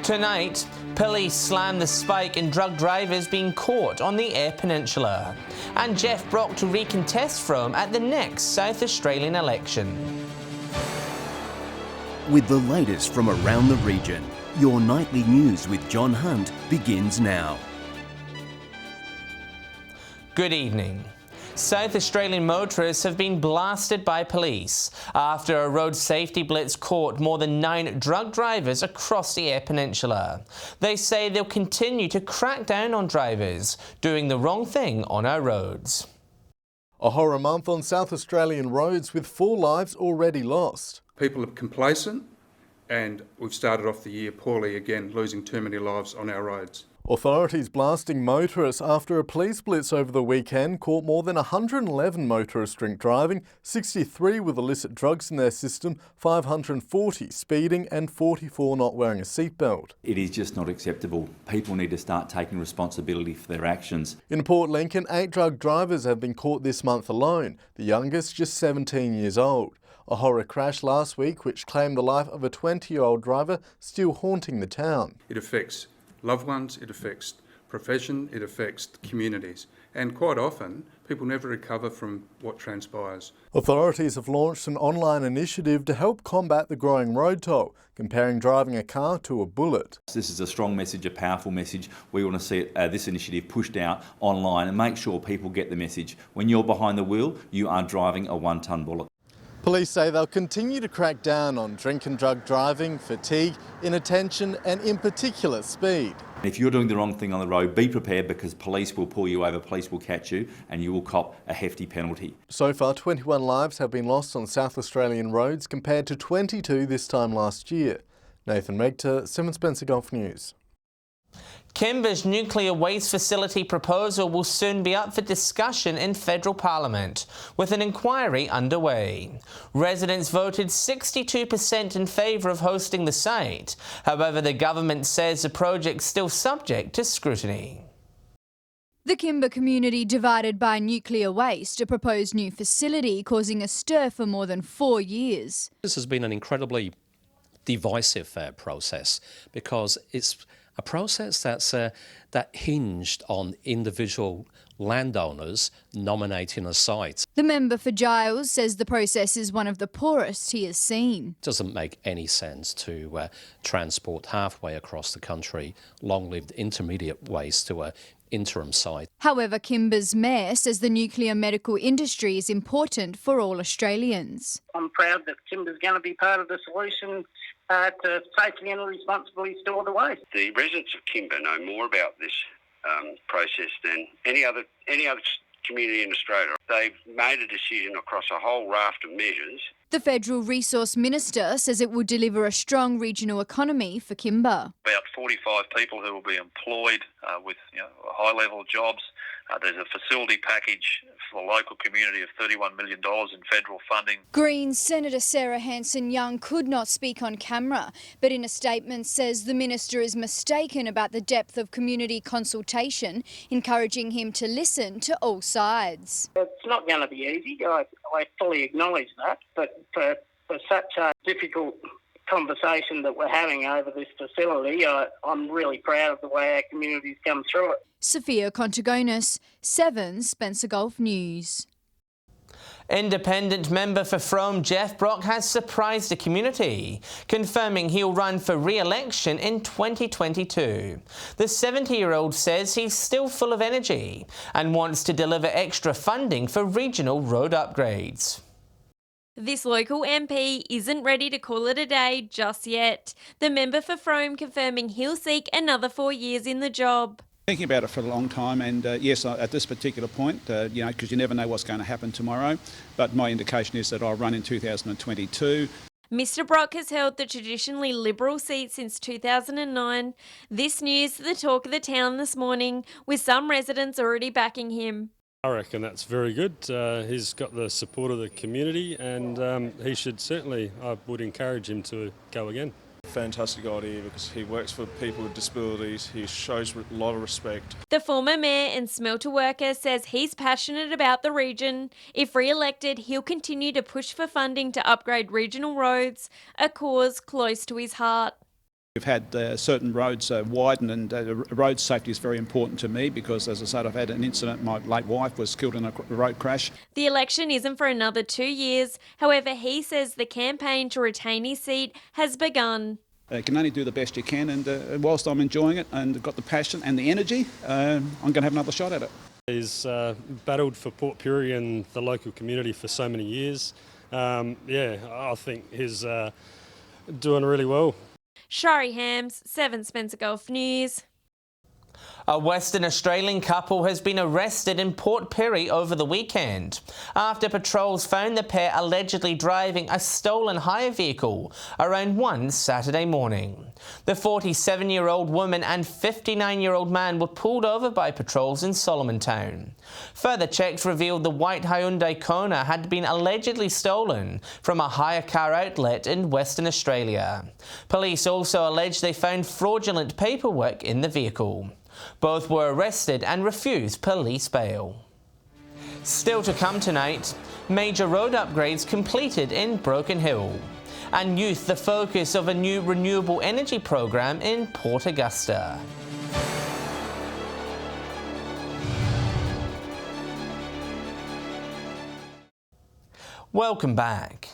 Tonight, police slam the spike in drug drivers being caught on the Eyre Peninsula. And Jeff Brock to recontest Froemming at the next South Australian election. With the latest from around the region, your nightly news with John Hunt begins now. Good evening. South Australian motorists have been blasted by police after a road safety blitz caught more than 9 drug drivers across the Eyre Peninsula. They say they'll continue to crack down on drivers doing the wrong thing on our roads. A horror month on South Australian roads with 4 lives already lost. People are complacent and we've started off the year poorly again, losing too many lives on our roads. Authorities blasting motorists after a police blitz over the weekend caught more than 111 motorists drink driving, 63 with illicit drugs in their system, 540 speeding and 44 not wearing a seatbelt. It is just not acceptable. People need to start taking responsibility for their actions. In Port Lincoln, 8 drug drivers have been caught this month alone, the youngest just 17 years old. A horror crash last week which claimed the life of a 20-year-old driver still haunting the town. It affects loved ones, it affects profession, it affects communities, and quite often people never recover from what transpires. Authorities have launched an online initiative to help combat the growing road toll, comparing driving a car to a bullet. This is a strong message, a powerful message. We want to see this initiative pushed out online and make sure people get the message. When you're behind the wheel, you are driving a 1-ton bullet. Police say they'll continue to crack down on drink and drug driving, fatigue, inattention and in particular speed. If you're doing the wrong thing on the road, be prepared because police will pull you over, police will catch you and you will cop a hefty penalty. So far 21 lives have been lost on South Australian roads compared to 22 this time last year. Nathan Regter, 7 Spencer Golf News. Kimber's nuclear waste facility proposal will soon be up for discussion in federal parliament, with an inquiry underway. Residents voted 62% in favour of hosting the site. However, the government says the project's still subject to scrutiny. The Kimber community divided by nuclear waste, a proposed new facility causing a stir for more than 4 years. This has been an incredibly divisive process because it's a process that hinged on individual landowners nominating a site. The member for Giles says the process is one of the poorest he has seen. It doesn't make any sense to transport halfway across the country long-lived intermediate waste to a interim site. However, Kimber's mayor says the nuclear medical industry is important for all Australians. I'm proud that Kimber's going to be part of the solution to safely and responsibly store the waste. The residents of Kimber know more about this process than any other community in Australia. They've made a decision across a whole raft of measures. The Federal Resource Minister says it will deliver a strong regional economy for Kimber. About 45 people who will be employed with high-level jobs. There's a facility package for the local community of $31 million in federal funding. Greens Senator Sarah Hanson-Young could not speak on camera, but in a statement says the minister is mistaken about the depth of community consultation, encouraging him to listen to all sides. It's not going to be easy, I fully acknowledge that, but for such a difficult conversation that we're having over this facility, I'm really proud of the way our community's come through it. Sophia Contagonis, 7 Spencer Golf News. Independent member for Froemming Jeff Brock has surprised the community, confirming he'll run for re-election in 2022. The 70-year-old says he's still full of energy and wants to deliver extra funding for regional road upgrades. This local MP isn't ready to call it a day just yet. The member for Froemming confirming he'll seek another 4 years in the job. Thinking about it for a long time, and yes, at this particular point, because you never know what's going to happen tomorrow, but my indication is that I'll run in 2022. Mr Brock has held the traditionally Liberal seat since 2009. This news the talk of the town this morning, with some residents already backing him. I reckon that's very good. He's got the support of the community and he should certainly, I would encourage him to go again. Fantastic idea because he works for people with disabilities. He shows a lot of respect. The former mayor and smelter worker says he's passionate about the region. If re-elected, he'll continue to push for funding to upgrade regional roads, a cause close to his heart. We've had certain roads widen, and road safety is very important to me because, as I said, I've had an incident. My late wife was killed in a road crash. The election isn't for another 2 years. However, he says the campaign to retain his seat has begun. You can only do the best you can, and whilst I'm enjoying it and got the passion and the energy, I'm going to have another shot at it. He's battled for Port Pirie and the local community for so many years. I think he's doing really well. Shari Hams, 7 Spencer Golf News. A Western Australian couple has been arrested in Port Pirie over the weekend after patrols found the pair allegedly driving a stolen hire vehicle around 1 Saturday morning. The 47-year-old woman and 59-year-old man were pulled over by patrols in Solomon Town. Further checks revealed the white Hyundai Kona had been allegedly stolen from a hire car outlet in Western Australia. Police also allege they found fraudulent paperwork in the vehicle. Both were arrested and refused police bail. Still to come tonight, major road upgrades completed in Broken Hill. And youth the focus of a new renewable energy program in Port Augusta. Welcome back.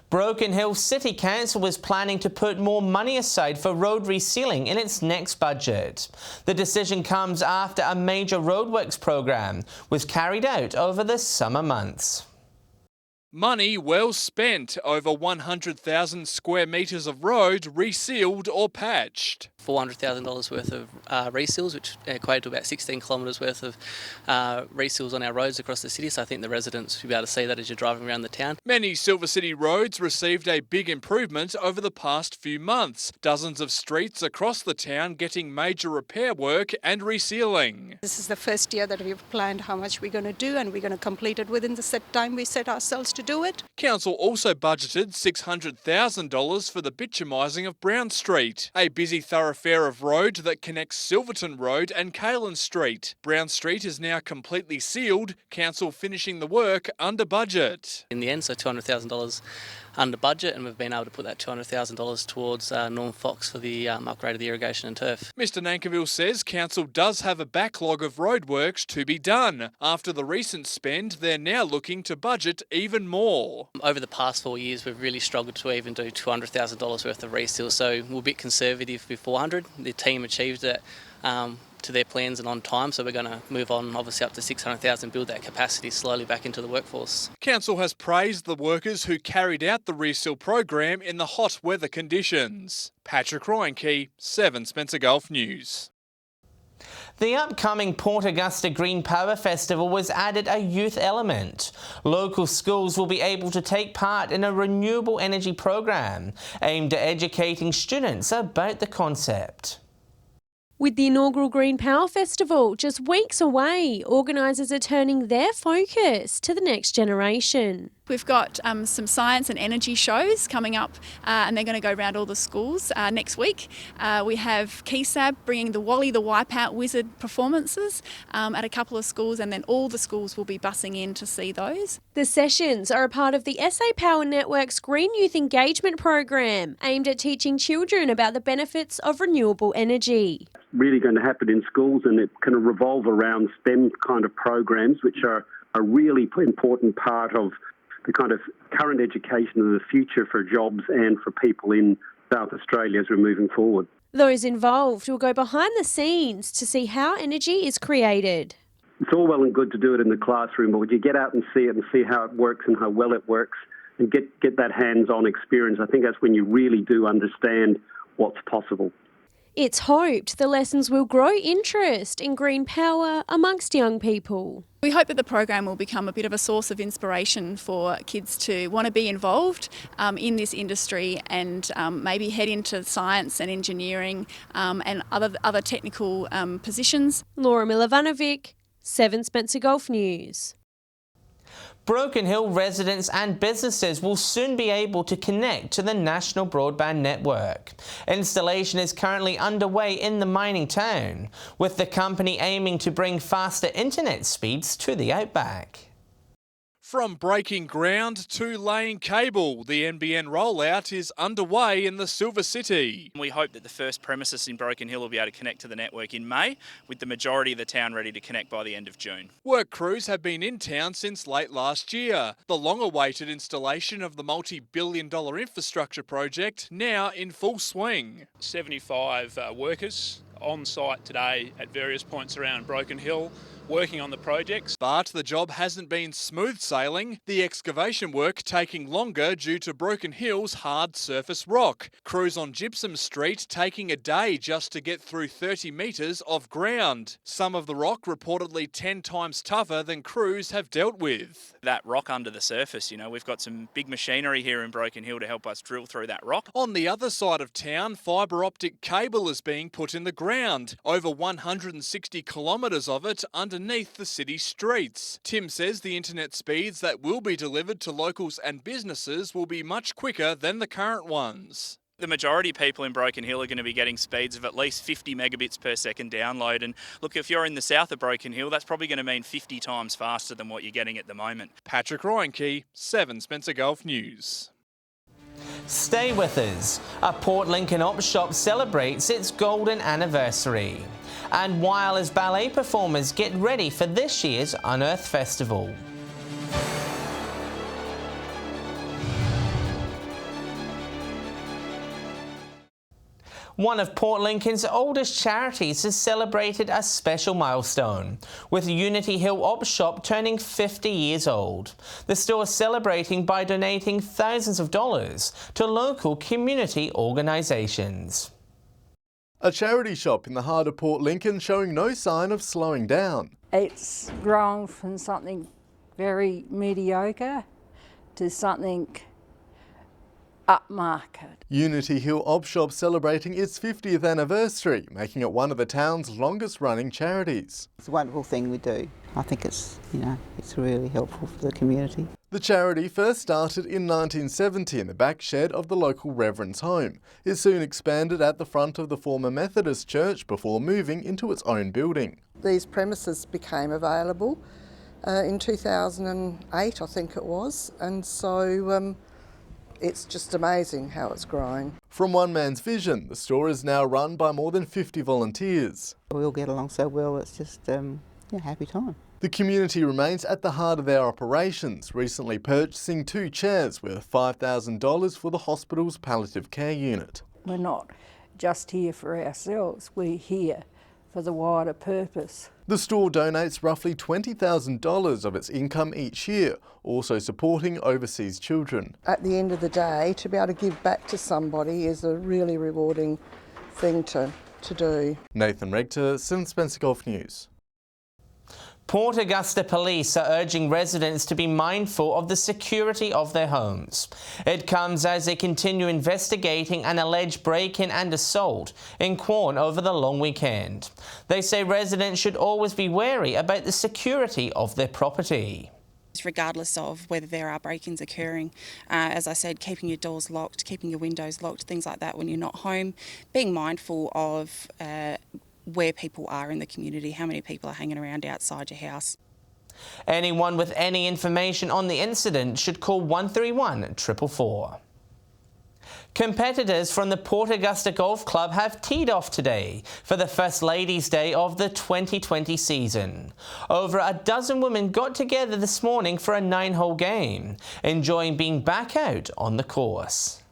Broken Hill City Council was planning to put more money aside for road resealing in its next budget. The decision comes after a major roadworks program was carried out over the summer months. Money well spent, over 100,000 square metres of road resealed or patched. $400,000 worth of reseals, which equated to about 16 kilometres worth of reseals on our roads across the city. So I think the residents will be able to see that as you're driving around the town. Many Silver City roads received a big improvement over the past few months. Dozens of streets across the town getting major repair work and resealing. This is the first year that we've planned how much we're going to do, and we're going to complete it within the set time we set ourselves to do it. Council also budgeted $600,000 for the bitumising of Brown Street, a busy thoroughfare of road that connects Silverton Road and Kalen Street. Brown Street is now completely sealed, council finishing the work under budget. In the end, so $200,000 under budget, and we've been able to put that $200,000 towards Norm Fox for the upgrade of the irrigation and turf. Mr Nankiville says council does have a backlog of roadworks to be done. After the recent spend, they're now looking to budget even more. Over the past 4 years, we've really struggled to even do $200,000 worth of reseal, so we're a bit conservative with 400. The team achieved it to their plans and on time, so we're going to move on obviously up to 600,000, build that capacity slowly back into the workforce. Council has praised the workers who carried out the reseal program in the hot weather conditions. Patrick Reinke, 7 Spencer Golf News. The upcoming Port Augusta Green Power Festival was added a youth element. Local schools will be able to take part in a renewable energy program aimed at educating students about the concept. With the inaugural Green Power Festival just weeks away, organisers are turning their focus to the next generation. We've got some science and energy shows coming up, and they're going to go around all the schools next week. We have KeySab bringing the Walla the Wipeout Wizard performances at a couple of schools, and then all the schools will be bussing in to see those. The sessions are a part of the SA Power Network's Green Youth Engagement program, aimed at teaching children about the benefits of renewable energy. Really going to happen in schools, and it kind of revolve around STEM kind of programs, which are a really important part of the kind of current education of the future for jobs and for people in South Australia as we're moving forward. Those involved will go behind the scenes to see how energy is created. It's all well and good to do it in the classroom, but when you get out and see it and see how it works and how well it works and get that hands-on experience, I think that's when you really do understand what's possible. It's hoped the lessons will grow interest in green power amongst young people. We hope that the program will become a bit of a source of inspiration for kids to want to be involved in this industry and maybe head into science and engineering and other technical positions. Laura Milovanovic, 7 Spencer Golf News. Broken Hill residents and businesses will soon be able to connect to the national broadband network. Installation is currently underway in the mining town, with the company aiming to bring faster internet speeds to the outback. From breaking ground to laying cable, the NBN rollout is underway in the Silver City. We hope that the first premises in Broken Hill will be able to connect to the network in May, with the majority of the town ready to connect by the end of June. Work crews have been in town since late last year. The long-awaited installation of the multi-billion-dollar infrastructure project now in full swing. 75 workers on site today at various points around Broken Hill, working on the projects. But the job hasn't been smooth sailing, the excavation work taking longer due to Broken Hill's hard surface rock. Crews on Gypsum Street taking a day just to get through 30 metres of ground. Some of the rock reportedly 10 times tougher than crews have dealt with. That rock under the surface, we've got some big machinery here in Broken Hill to help us drill through that rock. On the other side of town, fibre optic cable is being put in the ground, over 160 kilometres of it underneath the city streets. Tim says the internet speeds that will be delivered to locals and businesses will be much quicker than the current ones. The majority of people in Broken Hill are going to be getting speeds of at least 50 megabits per second download. And look, if you're in the south of Broken Hill, that's probably going to mean 50 times faster than what you're getting at the moment. Patrick Reinke, 7 Spencer Golf News. Stay with us. A Port Lincoln opshop celebrates its golden anniversary. And Walla's ballet performers get ready for this year's Unearth Festival. One of Port Lincoln's oldest charities has celebrated a special milestone, with Unity Hill Opshop turning 50 years old. The store is celebrating by donating thousands of dollars to local community organisations. A charity shop in the heart of Port Lincoln showing no sign of slowing down. It's grown from something very mediocre to something upmarket. Unity Hill Opshop celebrating its 50th anniversary, making it one of the town's longest running charities. It's a wonderful thing we do. I think it's really helpful for the community. The charity first started in 1970 in the back shed of the local Reverend's home. It soon expanded at the front of the former Methodist church before moving into its own building. These premises became available in 2008, I think it was, and so it's just amazing how it's growing. From one man's vision, the store is now run by more than 50 volunteers. We all get along so well, it's just a happy time. The community remains at the heart of their operations, recently purchasing 2 chairs worth $5,000 for the hospital's palliative care unit. We're not just here for ourselves, we're here for the wider purpose. The store donates roughly $20,000 of its income each year, also supporting overseas children. At the end of the day, to be able to give back to somebody is a really rewarding thing to do. Nathan Rector, 7 Spencer Golf News. Port Augusta police are urging residents to be mindful of the security of their homes. It comes as they continue investigating an alleged break-in and assault in Quorn over the long weekend. They say residents should always be wary about the security of their property. Regardless of whether there are break-ins occurring, as I said, keeping your doors locked, keeping your windows locked, things like that when you're not home, being mindful of where people are in the community, how many people are hanging around outside your house. Anyone with any information on the incident should call 131 444. Competitors from the Port Augusta Golf Club have teed off today for the first Ladies' Day of the 2020 season. Over a dozen women got together this morning for a 9-hole game, enjoying being back out on the course.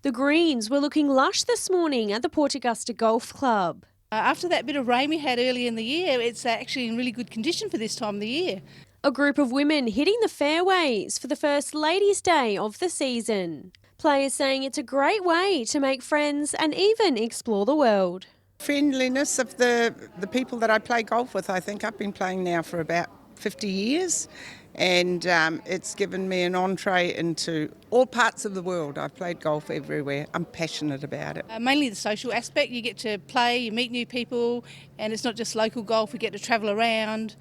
The greens were looking lush this morning at the Port Augusta Golf Club. After that bit of rain we had earlier in the year, it's actually in really good condition for this time of the year. A group of women hitting the fairways for the first Ladies' Day of the season. Players saying it's a great way to make friends and even explore the world. Friendliness of the people that I play golf with. I think I've been playing now for about 50 years and it's given me an entree into all parts of the world. I've played golf everywhere. I'm passionate about it. Mainly the social aspect. You get to play, you meet new people, and it's not just local golf. We get to travel around,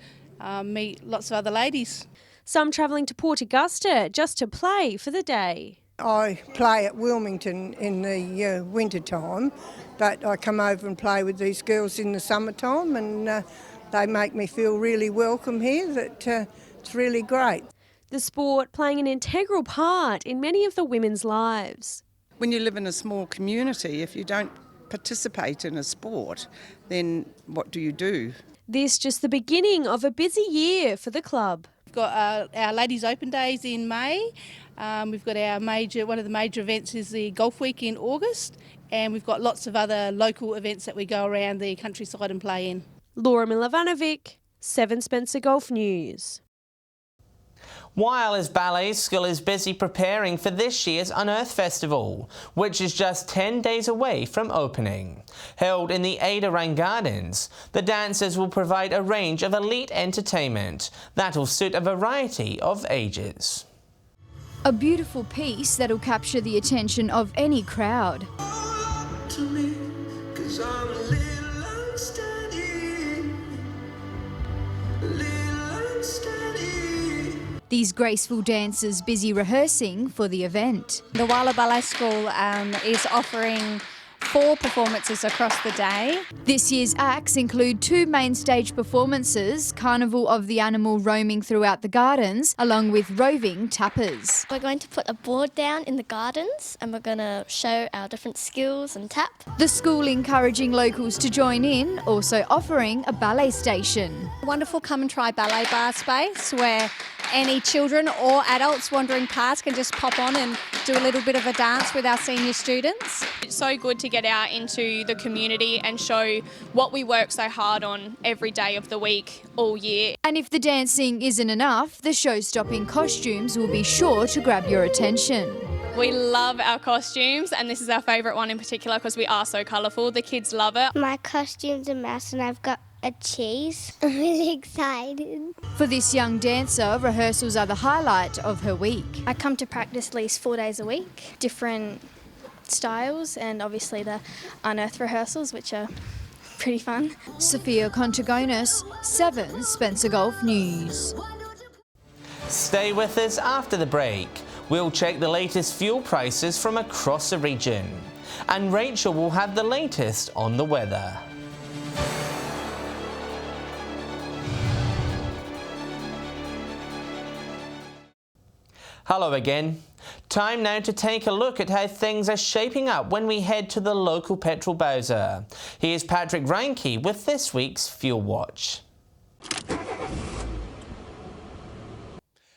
meet lots of other ladies. Some travelling to Port Augusta just to play for the day. I play at Wilmington in the winter time, but I come over and play with these girls in the summertime, and they make me feel really welcome here. That it's really great. the sport playing an integral part in many of the women's lives. When you live in a small community, if you don't participate in a sport, then what do you do? This just the beginning of a busy year for the club. We've got our Ladies Open Days in May. We've got one of the major events is the Golf Week in August, and we've got lots of other local events that we go around the countryside and play in. Laura Milovanovic, 7 Spencer Golf News. Walla's Ballet School is busy preparing for this year's Unearth Festival, which is just 10 days away from opening. Held in the Adarang Gardens, the dancers will provide a range of elite entertainment that will suit a variety of ages. A beautiful piece that'll capture the attention of any crowd. These graceful dancers busy rehearsing for the event. The Walla Ballet School is offering 4 performances across the day. This year's acts include 2 main stage performances, Carnival of the Animal roaming throughout the gardens, along with roving tappers. We're going to put a board down in the gardens and we're going to show our different skills and tap. The school encouraging locals to join in, also offering a ballet station. Wonderful come and try ballet bar space where any children or adults wandering past can just pop on and do a little bit of a dance with our senior students. It's so good to get out into the community and show what we work so hard on every day of the week, all year. And if the dancing isn't enough, the show-stopping costumes will be sure to grab your attention. We love our costumes, and this is our favourite one in particular because we are so colourful. The kids love it. My costume's a mouse and I've got a cheese. I'm really excited. For this young dancer, rehearsals are the highlight of her week. I come to practice at least 4 days a week, different styles, and obviously the Unearth rehearsals, which are pretty fun. Sophia Contagonis, 7 Spencer Golf News. Stay with us after the break. We'll check the latest fuel prices from across the region. And Rachel will have the latest on the weather. Hello again. Time now to take a look at how things are shaping up when we head to the local petrol bowser. Here's Patrick Reinke with this week's Fuel Watch.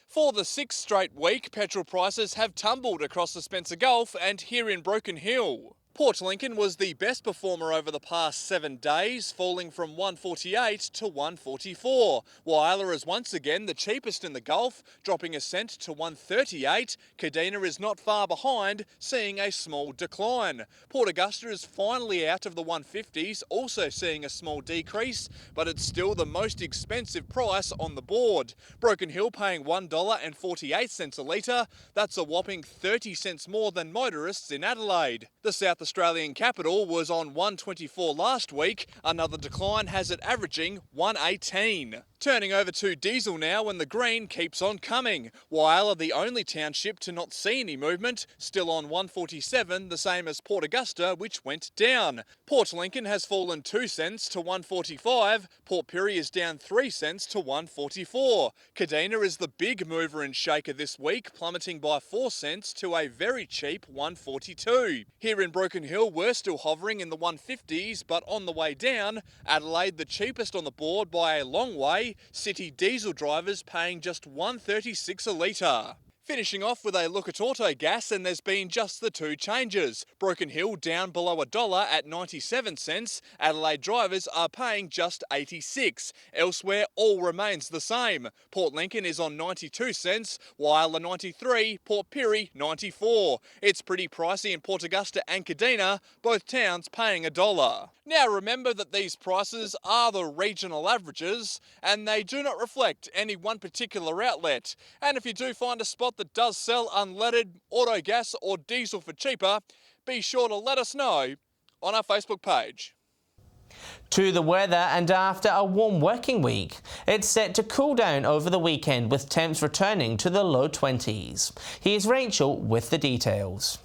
For the 6th straight week, petrol prices have tumbled across the Spencer Gulf and here in Broken Hill. Port Lincoln was the best performer over the past 7 days, falling from $1.48 to $1.44. Walla is once again the cheapest in the Gulf, dropping a cent to $1.38. Kadina is not far behind, seeing a small decline. Port Augusta is finally out of the 150s, also seeing a small decrease, but it's still the most expensive price on the board. Broken Hill paying $1.48 a litre. That's a whopping 30 cents more than motorists in Adelaide. The South Australian capital was on $1.24 last week. Another decline has it averaging $1.18. Turning over to diesel now, and the green keeps on coming. Walla, the only township to not see any movement, still on $1.47, the same as Port Augusta, which went down. Port Lincoln has fallen 2 cents to $1.45. Port Pirie is down 3 cents to $1.44. Kadina is the big mover and shaker this week, plummeting by 4 cents to a very cheap $1.42. Here in Broken Hill, we're still hovering in the 150s, but on the way down, Adelaide the cheapest on the board by a long way. City diesel drivers paying just $1.36 a litre. Finishing off with a look at auto gas, and there's been just the 2 changes. Broken Hill down below $1 at 97 cents. Adelaide drivers are paying just 86. Elsewhere, all remains the same. Port Lincoln is on 92 cents, Walla 93, Port Pirie 94. It's pretty pricey in Port Augusta and Kadina, both towns paying $1. Now remember that these prices are the regional averages and they do not reflect any one particular outlet. And if you do find a spot that does sell unleaded, auto gas or diesel for cheaper, be sure to let us know on our Facebook page. To the weather, and after a warm working week, it's set to cool down over the weekend with temps returning to the low 20s. Here's Rachel with the details.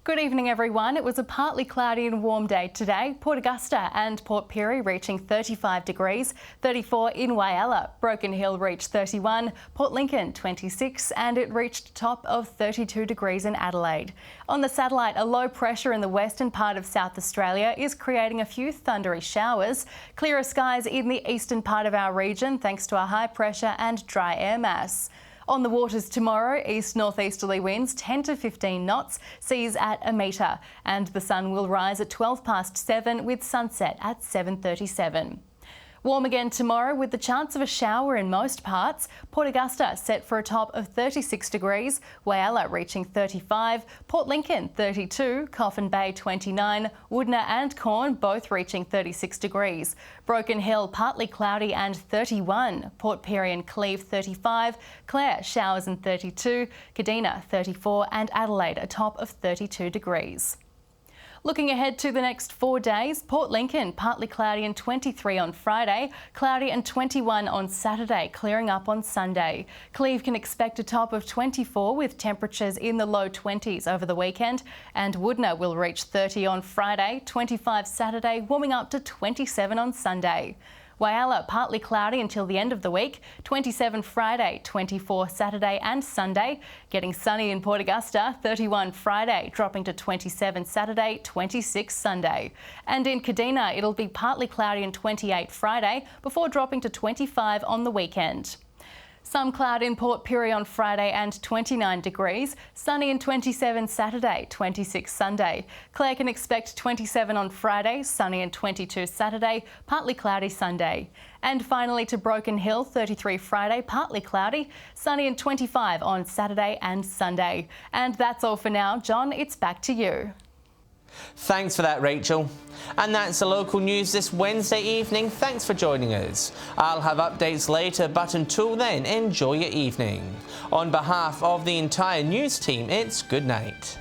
Good evening, everyone. It was a partly cloudy and warm day today. Port Augusta and Port Pirie reaching 35 degrees, 34 in Walla. Broken Hill reached 31, Port Lincoln 26, and it reached top of 32 degrees in Adelaide. On the satellite, a low pressure in the western part of South Australia is creating a few thundery showers. Clearer skies in the eastern part of our region thanks to a high pressure and dry air mass. On the waters tomorrow, east-northeasterly winds 10 to 15 knots, seas at 1 metre, and the sun will rise at 7:12 with sunset at 7:37. Warm again tomorrow with the chance of a shower in most parts. Port Augusta set for a top of 36 degrees, Walla reaching 35, Port Lincoln 32, Coffin Bay 29, Woodner and Corn both reaching 36 degrees. Broken Hill partly cloudy and 31, Port Pirie and Cleve 35, Clare showers and 32, Kadina 34 and Adelaide a top of 32 degrees. Looking ahead to the next 4 days, Port Lincoln partly cloudy and 23 on Friday, cloudy and 21 on Saturday, clearing up on Sunday. Cleve can expect a top of 24 with temperatures in the low 20s over the weekend, and Woodner will reach 30 on Friday, 25 Saturday, warming up to 27 on Sunday. Walla partly cloudy until the end of the week, 27 Friday, 24 Saturday and Sunday. Getting sunny in Port Augusta, 31 Friday, dropping to 27 Saturday, 26 Sunday. And in Kadina, it'll be partly cloudy and 28 Friday before dropping to 25 on the weekend. Some cloud in Port Pirie on Friday and 29 degrees, sunny and 27 Saturday, 26 Sunday. Clare can expect 27 on Friday, sunny and 22 Saturday, partly cloudy Sunday. And finally to Broken Hill, 33 Friday, partly cloudy, sunny and 25 on Saturday and Sunday. And that's all for now. John, it's back to you. Thanks for that, Rachel. And that's the local news this Wednesday evening. Thanks for joining us. I'll have updates later, but until then, enjoy your evening. On behalf of the entire news team, it's good night.